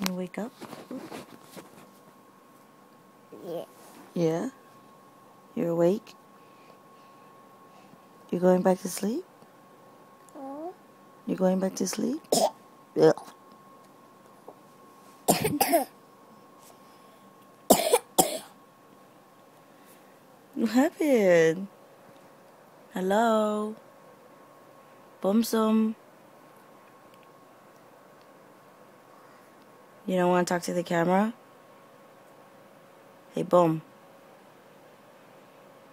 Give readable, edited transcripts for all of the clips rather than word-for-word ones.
You wake up? Yeah. Yeah? You're awake? You're going back to sleep? Oh. You're going back to sleep? Yeah. What happened? Hello? Bumsum? You don't want to talk to the camera? Hey, Bum.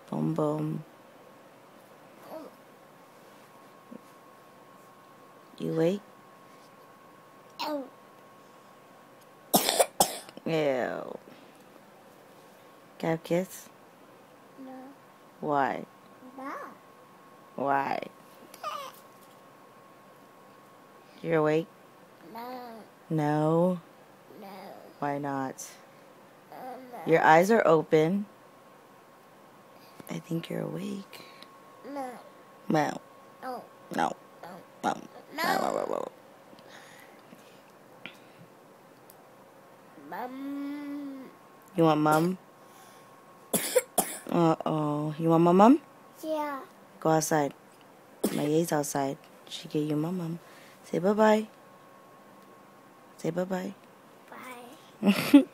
Bum, bum. You awake? Oh. Ew. Can I have a kiss? No. Why? No. Why? You're awake? No. No? No. Why not? No. Your eyes are open. I think you're awake. No. No. Oh. No. No. No. No. Mom. You want mom? Uh-oh. You want my mom? Yeah. Go outside. Maya's outside. She gave you my mom. Say bye-bye. Say bye-bye. Bye.